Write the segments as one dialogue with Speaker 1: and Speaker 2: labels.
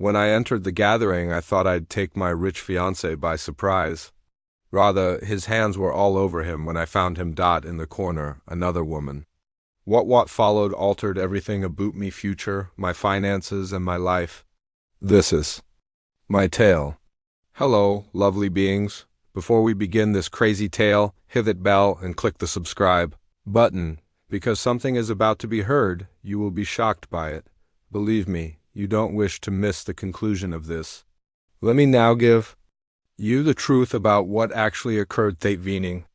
Speaker 1: When I entered the gathering, I thought I'd take my rich fiancé by surprise. Rather, his hands were all over him when I found him in the corner, another woman. What followed altered everything about me future, my finances, and my life. This is my tale. Hello, lovely beings. Before we begin this crazy tale, hit that bell and click the subscribe button, because something is about to be heard. You will be shocked by it. Believe me, you don't wish to miss the conclusion of this. Let me now give you the truth about what actually occurred that evening.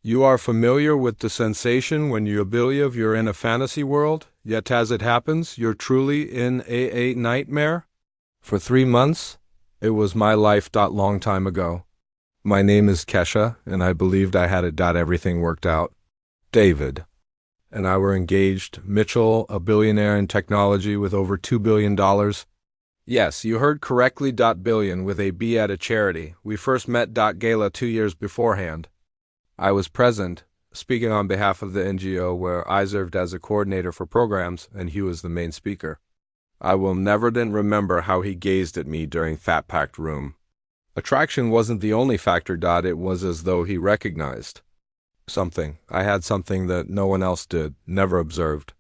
Speaker 1: You are familiar with the sensation when you believe you're in a fantasy world, yet as it happens, you're truly in a nightmare? For 3 months, it was my life. Long time ago. My name is Kesha, and I believed I had everything worked out. David and I were engaged. Mitchell, a billionaire in technology with over $2 billion. Yes, you heard correctly. Billion with a B at a charity. We first met Gala 2 years beforehand. I was present, speaking on behalf of the NGO where I served as a coordinator for programs, and he was the main speaker. I will never remember how he gazed at me during that packed room. Attraction wasn't the only factor. It was as though he recognized something. I had something that no one else did, never observed.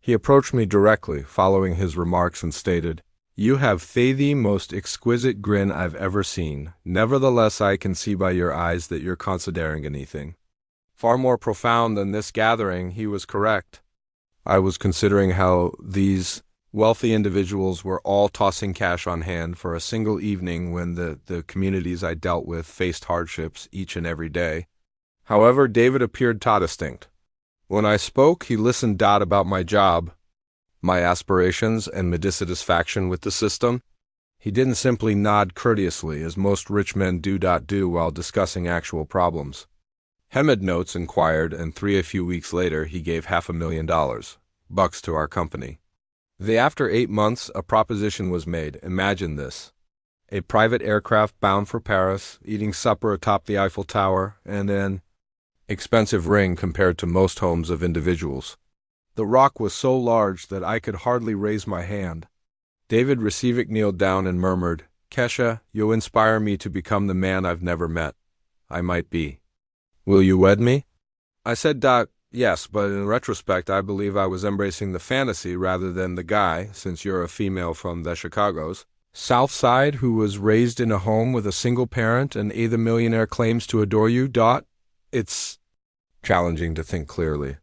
Speaker 1: He approached me directly, following his remarks, and stated, "You have the most exquisite grin I've ever seen. Nevertheless, I can see by your eyes that you're considering anything far more profound than this gathering." He was correct. I was considering how these wealthy individuals were all tossing cash on hand for a single evening when the communities I dealt with faced hardships each and every day. However, David appeared distinct. When I spoke, he listened about my job, my aspirations, and my dissatisfaction with the system. He didn't simply nod courteously, as most rich men do while discussing actual problems. Hemed Notes inquired, and a few weeks later, he gave $500,000 bucks to our company. After 8 months, a proposition was made. Imagine this. A private aircraft bound for Paris, eating supper atop the Eiffel Tower, and an expensive ring compared to most homes of individuals. The rock was so large that I could hardly raise my hand. David Recevic kneeled down and murmured, "Kesha, you'll inspire me to become the man I've never met. I might be. Will you wed me?" I said, "Yes, but in retrospect, I believe I was embracing the fantasy rather than the guy, since you're a female from the Chicago's South Side who was raised in a home with a single parent and the millionaire claims to adore you. It's challenging to think clearly.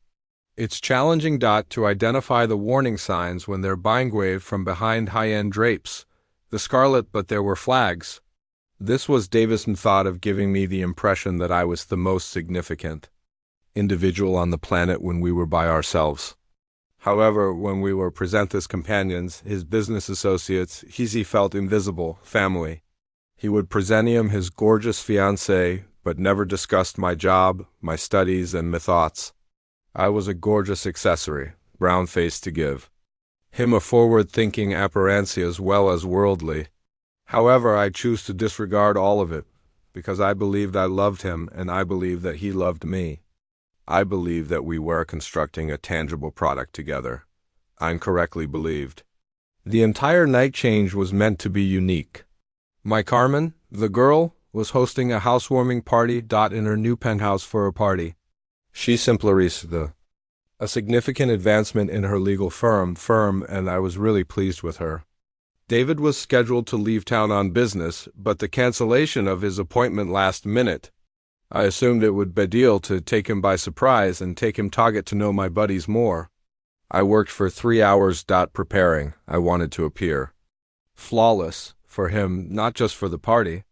Speaker 1: It's challenging to identify the warning signs when they're being waved from behind high-end drapes. The scarlet, but there were flags." This was Davis' thought of giving me the impression that I was the most significant individual on the planet when we were by ourselves. However, when we were present as companions, his business associates, he felt invisible, family. He would present him his gorgeous fiancée, but never discussed my job, my studies, and my thoughts. I was a gorgeous accessory, brown-faced to give him a forward-thinking appearance as well as worldly. However, I choose to disregard all of it, because I believed I loved him, and I believed that he loved me. I believed that we were constructing a tangible product together. I incorrectly believed. The entire night change was meant to be unique. My Carmen, the girl, was hosting a housewarming party in her new penthouse for a party. She simply a significant advancement in her legal firm, and I was really pleased with her. David was scheduled to leave town on business, but the cancellation of his appointment last minute. I assumed it would be deal to take him by surprise and take him to get to know my buddies more. I worked for 3 hours preparing. I wanted to appear flawless for him, not just for the party.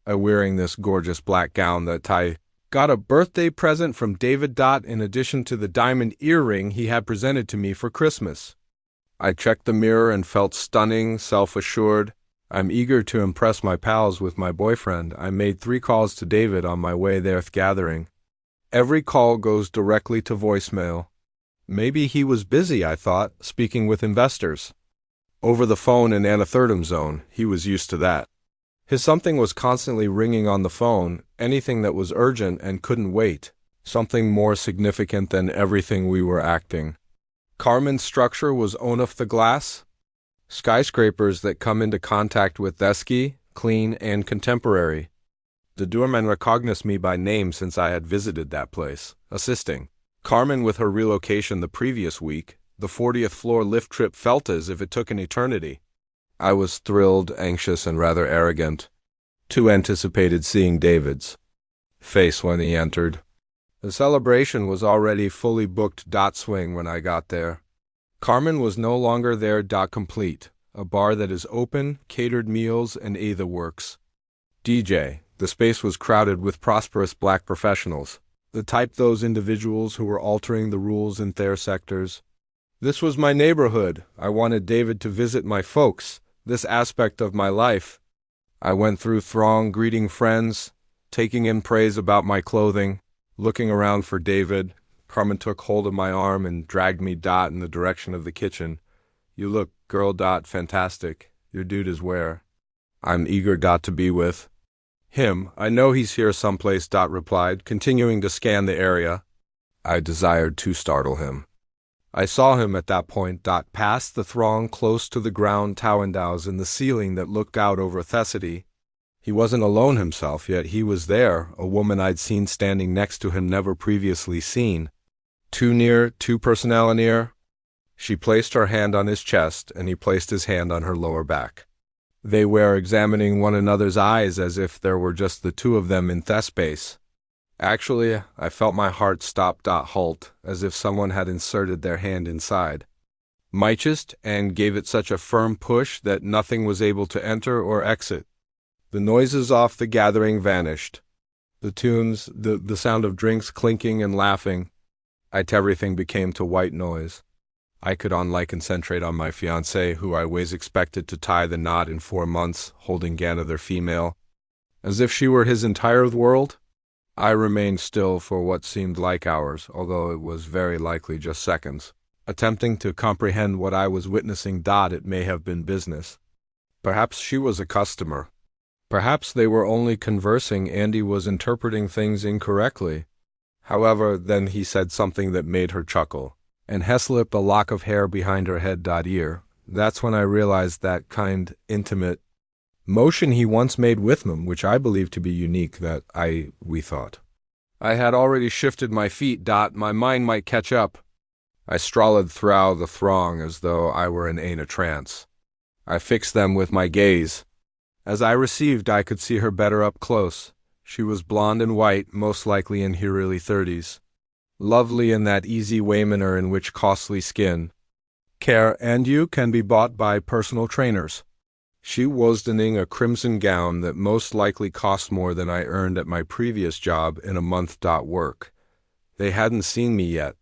Speaker 1: I wearing this gorgeous black gown that I got a birthday present from David. In addition to the diamond earring he had presented to me for Christmas. I checked the mirror and felt stunning, self-assured. I'm eager to impress my pals with my boyfriend. I made 3 calls to David on my way there gathering. Every call goes directly to voicemail. Maybe he was busy, I thought, speaking with investors. Over the phone in Anatherdum Zone, he was used to that. His something was constantly ringing on the phone, anything that was urgent and couldn't wait, something more significant than everything we were acting. Carmen's structure was on off the glass. Skyscrapers that come into contact with Desky, clean, and contemporary. The doorman recognized me by name since I had visited that place, assisting Carmen with her relocation the previous week. The 40th floor lift trip felt as if it took an eternity. I was thrilled, anxious, and rather arrogant. Too anticipated seeing David's face when he entered. The celebration was already fully booked. Swing when I got there. Carmen was no longer there. Complete. A bar that is open, catered meals, and the works. DJ. The space was crowded with prosperous black professionals, the type those individuals who were altering the rules in their sectors. This was my neighborhood. I wanted David to visit my folks, this aspect of my life. I went through throng, greeting friends, taking in praise about my clothing, looking around for David. Carmen took hold of my arm and dragged me in the direction of the kitchen. You look, girl. Fantastic. Your dude is where? I'm eager to be with him. I know he's here someplace. Replied, continuing to scan the area. I desired to startle him. I saw him at that point. Past the throng, close to the ground windows in the ceiling that looked out over Thessaly. He wasn't alone himself, yet he was there, a woman I'd seen standing next to him, never previously seen. Too near, too personal near. She placed her hand on his chest, and he placed his hand on her lower back. They were examining one another's eyes as if there were just the two of them in Thespace. Actually, I felt my heart stop. Halt, as if someone had inserted their hand inside. Michest, and gave it such a firm push that nothing was able to enter or exit. The noises off the gathering vanished. The tunes, the sound of drinks clinking and laughing. Everything became to white noise. I could concentrate on my fiancé, who I was expected to tie the knot in 4 months, holding another female. As if she were his entire world. I remained still for what seemed like hours, although it was very likely just seconds, attempting to comprehend what I was witnessing. It may have been business. Perhaps she was a customer. Perhaps they were only conversing. Andy was interpreting things incorrectly. However, then he said something that made her chuckle, and slipped a lock of hair behind her head. Ear. That's when I realized that kind, intimate motion he once made with them, which I believed to be unique, we thought. I had already shifted my feet. My mind might catch up. I strolled through the throng as though I were in a trance. I fixed them with my gaze. As I received, I could see her better up close. She was blonde and white, most likely in her early 30s. Lovely in that easy way manner in which costly skin care and you can be bought by personal trainers. She was donning a crimson gown that most likely cost more than I earned at my previous job in a month. Work. They hadn't seen me yet.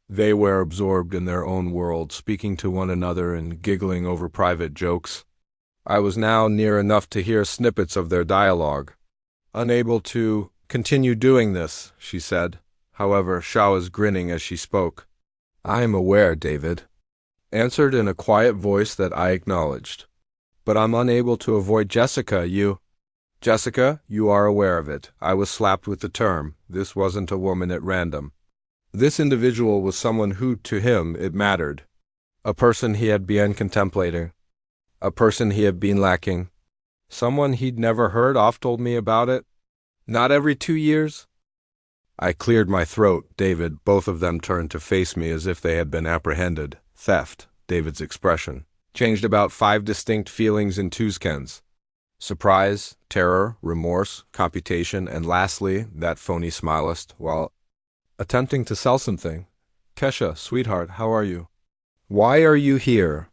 Speaker 1: They were absorbed in their own world, speaking to one another and giggling over private jokes. I was now near enough to hear snippets of their dialogue. Unable to continue doing this, she said. However, Shaw was grinning as she spoke. I am aware, David answered in a quiet voice that I acknowledged. But I'm unable to avoid Jessica. Jessica, you are aware of it. I was slapped with the term. This wasn't a woman at random. This individual was someone who, to him, it mattered. A person he had been contemplating. A person he had been lacking. Someone he'd never heard of told me about it. Not every 2 years. I cleared my throat. David, both of them turned to face me as if they had been apprehended. Theft, David's expression, changed about 5 distinct feelings in Tuskens. Surprise, terror, remorse, computation, and lastly, that phony smilest, while attempting to sell something. Kesha, sweetheart, how are you? Why are you here?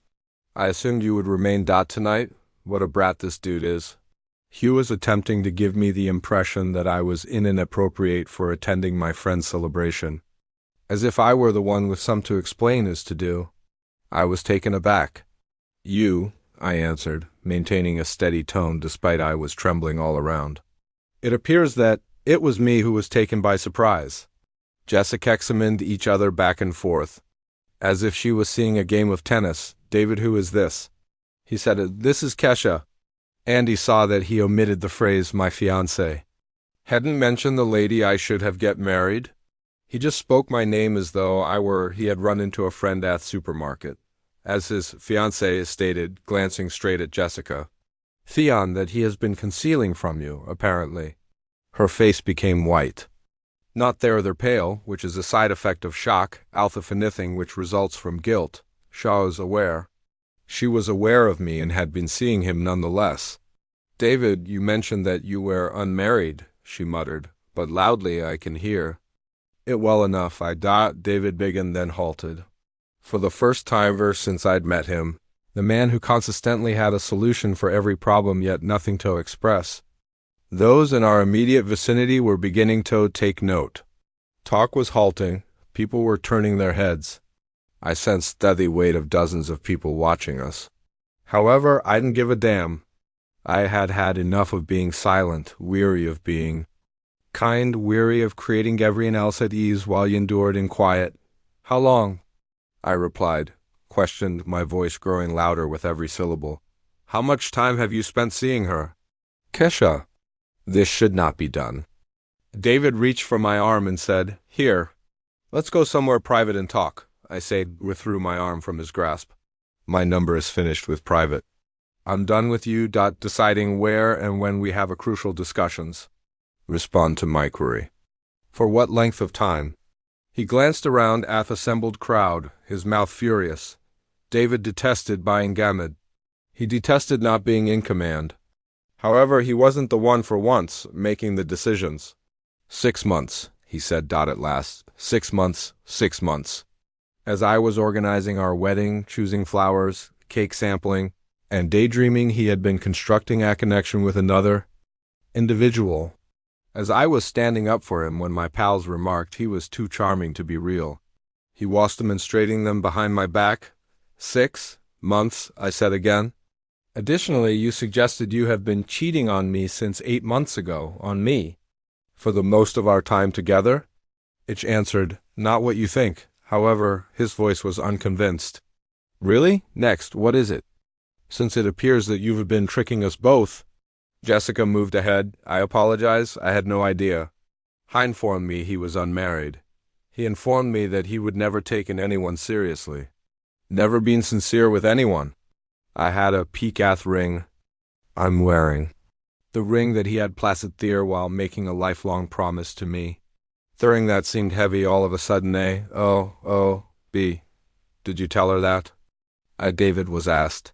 Speaker 1: I assumed you would remain tonight. What a brat this dude is. Hugh was attempting to give me the impression that I was inappropriate for attending my friend's celebration, as if I were the one with some to explain as to do. I was taken aback. You, I answered, maintaining a steady tone despite I was trembling all around. It appears that it was me who was taken by surprise. Jessica examined each other back and forth, as if she was seeing a game of tennis. David, who is this? He said, This is Kesha. Andy saw that he omitted the phrase, my fiancé. Hadn't mentioned the lady I should have get married. He just spoke my name as though he had run into a friend at supermarket. as his fiancé stated, glancing straight at Jessica. Theon, that he has been concealing from you, apparently. Her face became white. Not they're pale, which is a side effect of shock, alpha-phenithing, which results from guilt. Shaw is aware. She was aware of me and had been seeing him nonetheless. David, you mentioned that you were unmarried, she muttered, but loudly I can hear. It well enough, David began, then halted. For the first time ever since I'd met him, the man who consistently had a solution for every problem yet nothing to express. Those in our immediate vicinity were beginning to take note. Talk was halting, people were turning their heads. I sensed steady weight of dozens of people watching us. However, I didn't give a damn. I had had enough of being silent, weary of being kind, weary of creating everyone else at ease while you endured in quiet. How long? I replied, questioned, my voice growing louder with every syllable. How much time have you spent seeing her? Kesha. This should not be done. David reached for my arm and said, Here. Let's go somewhere private and talk, I said, withdrew my arm from his grasp. My number is finished with private. I'm done with you, deciding where and when we have a crucial discussions. Respond to my query. For what length of time? He glanced around at the assembled crowd, his mouth furious. David detested being gamid. He detested not being in command. However, he wasn't the one for once making the decisions. 6 months, he said at last. 6 months, 6 months. As I was organizing our wedding, choosing flowers, cake sampling, and daydreaming he had been constructing a connection with another individual. As I was standing up for him when my pals remarked he was too charming to be real. He was demonstrating them behind my back. 6 months, I said again. Additionally, you suggested you have been cheating on me since 8 months ago, on me. For the most of our time together? Itch answered, Not what you think. However, his voice was unconvinced. Really? Next, what is it? Since it appears that you've been tricking us both. Jessica moved ahead. I apologize, I had no idea. He informed me he was unmarried. He informed me that he would never taken anyone seriously. Never been sincere with anyone. I had a peak-ath ring I'm wearing. The ring that he had placed there while making a lifelong promise to me. Thirring that seemed heavy all of a sudden, eh? B. Did you tell her that? David was asked.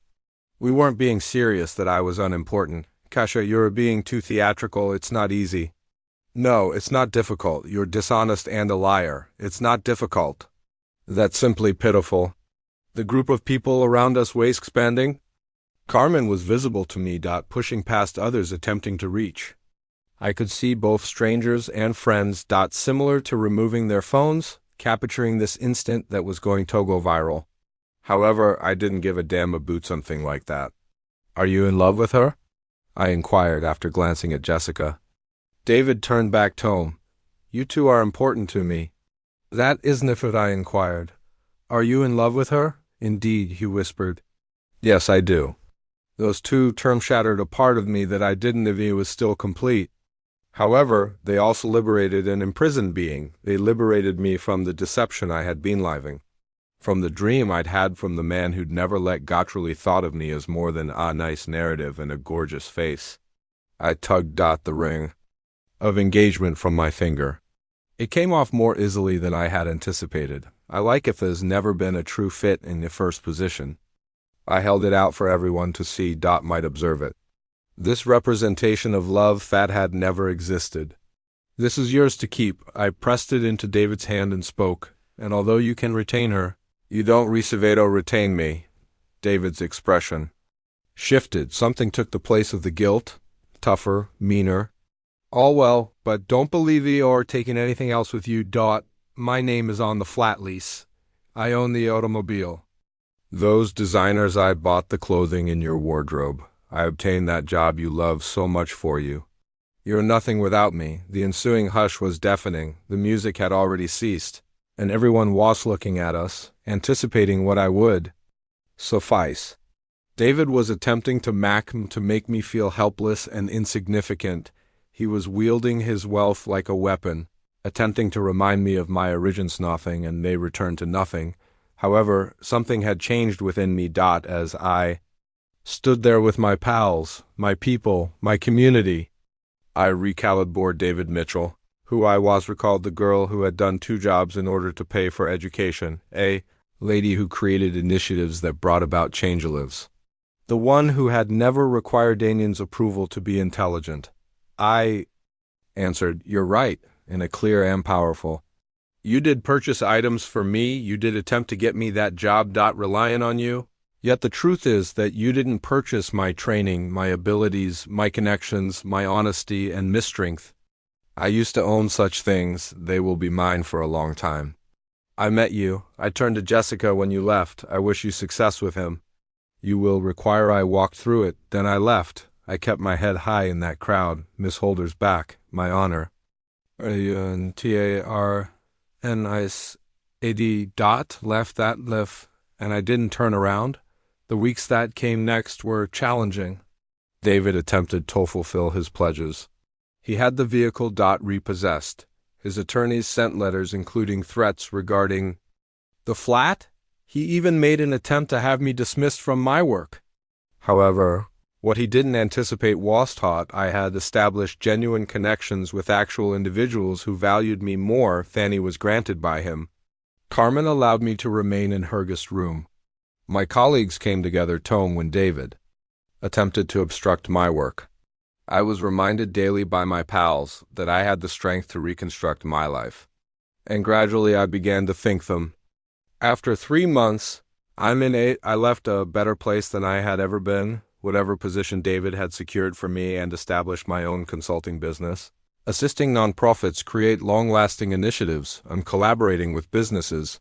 Speaker 1: We weren't being serious that I was unimportant. Kasha, you're being too theatrical, it's not easy. No, it's not difficult. You're dishonest and a liar. It's not difficult. That's simply pitiful. The group of people around us was expanding. Carmen was visible to me, pushing past others attempting to reach. I could see both strangers and friends, similar to removing their phones, capturing this instant that was going to go viral. However, I didn't give a damn about something like that. Are you in love with her? I inquired after glancing at Jessica. David turned back tone. You two are important to me. That isn't it, I inquired. Are you in love with her? Indeed, he whispered. Yes, I do. Those two terms shattered a part of me that I didn't know was still complete. However, they also liberated an imprisoned being. They liberated me from the deception I had been living. From the dream I'd had from the man who'd never let Gottrally thought of me as more than a nice narrative and a gorgeous face. I tugged the ring of engagement from my finger. It came off more easily than I had anticipated. I like if there's never been a true fit in the first position. I held it out for everyone to see. Might observe it. This representation of love that had never existed. This is yours to keep. I pressed it into David's hand and spoke, and although you can retain her, you don't retain me. David's expression shifted. Something took the place of the guilt. Tougher, meaner. All well, but don't believe me or taking anything else with you. My name is on the flat lease. I own the automobile. Those designers I bought the clothing in your wardrobe. I obtained that job you love so much for you. You're nothing without me. The ensuing hush was deafening. The music had already ceased, and everyone was looking at us, anticipating what I would suffice. David was attempting to make me feel helpless and insignificant. He was wielding his wealth like a weapon, attempting to remind me of my origins nothing and they returned to nothing. However, something had changed within me. As I stood there with my pals, my people, my community. I recalibrated David Mitchell, who I was recalled the girl who had done 2 jobs in order to pay for education, a lady who created initiatives that brought about change lives. The one who had never required Danien's approval to be intelligent. I answered, "You're right," in a clear and powerful. "You did purchase items for me, you did attempt to get me that job. Relying on you. Yet the truth is that you didn't purchase my training, my abilities, my connections, my honesty, and my strength. I used to own such things, they will be mine for a long time. I met you. I turned to Jessica when you left. I wish you success with him. You will require I walked through it. Then I left. I kept my head high in that crowd. Miss Holder's back. My honor. TARNISAD left that lift, and I didn't turn around. The weeks that came next were challenging." David attempted to fulfill his pledges. He had the vehicle repossessed. His attorneys sent letters including threats regarding the flat. He even made an attempt to have me dismissed from my work. However, what he didn't anticipate was that I had established genuine connections with actual individuals who valued me more than he was granted by him. Carmen allowed me to remain in her guest room. My colleagues came together when David attempted to obstruct my work. I was reminded daily by my pals that I had the strength to reconstruct my life. And gradually I began to think them. After 3 months, I left a better place than I had ever been, whatever position David had secured for me, and established my own consulting business, assisting nonprofits create long-lasting initiatives and collaborating with businesses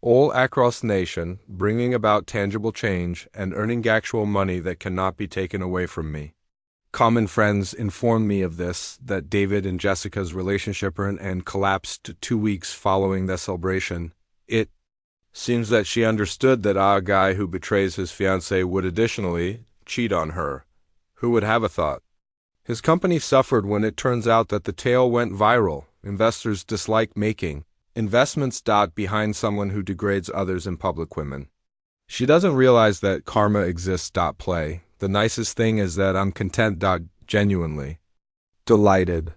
Speaker 1: all across the nation, bringing about tangible change and earning actual money that cannot be taken away from me. Common friends informed me of this, that David and Jessica's relationship and collapsed 2 weeks following the celebration. It seems that she understood that a guy who betrays his fiancé would additionally cheat on her. Who would have a thought? His company suffered when it turns out that the tale went viral. Investors dislike making investments behind someone who degrades others in public. Women. She doesn't realize that karma exists. Play. The nicest thing is that I'm content. Genuinely delighted.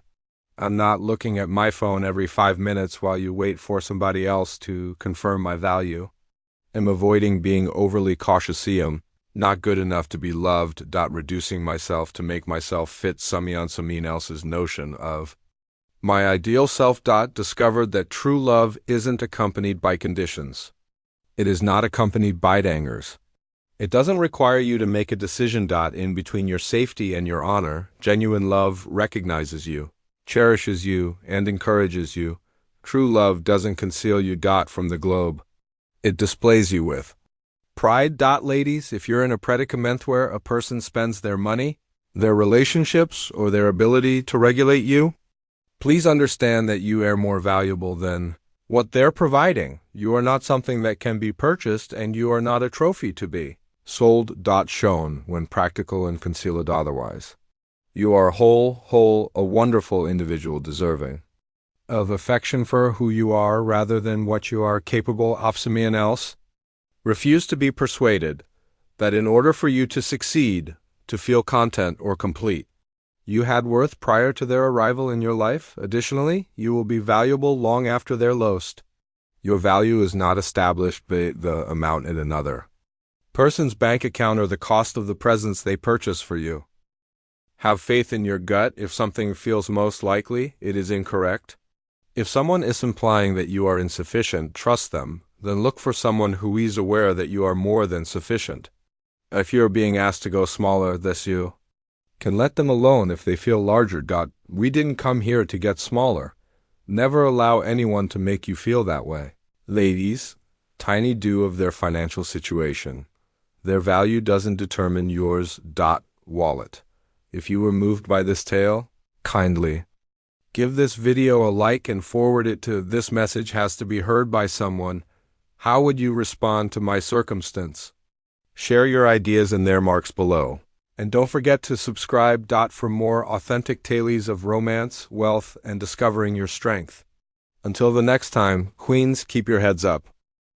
Speaker 1: I'm not looking at my phone every 5 minutes while you wait for somebody else to confirm my value. I'm avoiding being overly cautious. Not good enough to be loved. Reducing myself to make myself fit someone else's notion of my ideal self. Discovered that true love isn't accompanied by conditions. It is not accompanied by angers. It doesn't require you to make a decision. In between your safety and your honor, genuine love recognizes you, cherishes you, and encourages you. True love doesn't conceal you. From the globe. It displays you with pride. Ladies, if you're in a predicament where a person spends their money, their relationships, or their ability to regulate you, please understand that you are more valuable than what they're providing. You are not something that can be purchased, and you are not a trophy to be sold. Shown when practical and concealed otherwise. You are whole, a wonderful individual deserving of affection for who you are rather than what you are capable of. Someone else. Refuse to be persuaded that in order for you to succeed, to feel content or complete, you had worth prior to their arrival in your life. Additionally, you will be valuable long after their lost. Your value is not established by the amount in another person's bank account or the cost of the presents they purchase for you. Have faith in your gut. If something feels most likely, it is incorrect. If someone is implying that you are insufficient, trust them. Then look for someone who is aware that you are more than sufficient. If you are being asked to go smaller, you can let them alone if they feel larger. We didn't come here to get smaller. Never allow anyone to make you feel that way. Ladies, tiny do of their financial situation. Their value doesn't determine yours. Wallet. If you were moved by this tale, kindly give this video a like and forward it to. This message has to be heard by someone. How would you respond to my circumstance? Share your ideas and their marks below. And don't forget to subscribe. For more authentic tales of romance, wealth, and discovering your strength. Until the next time, Queens, keep your heads up.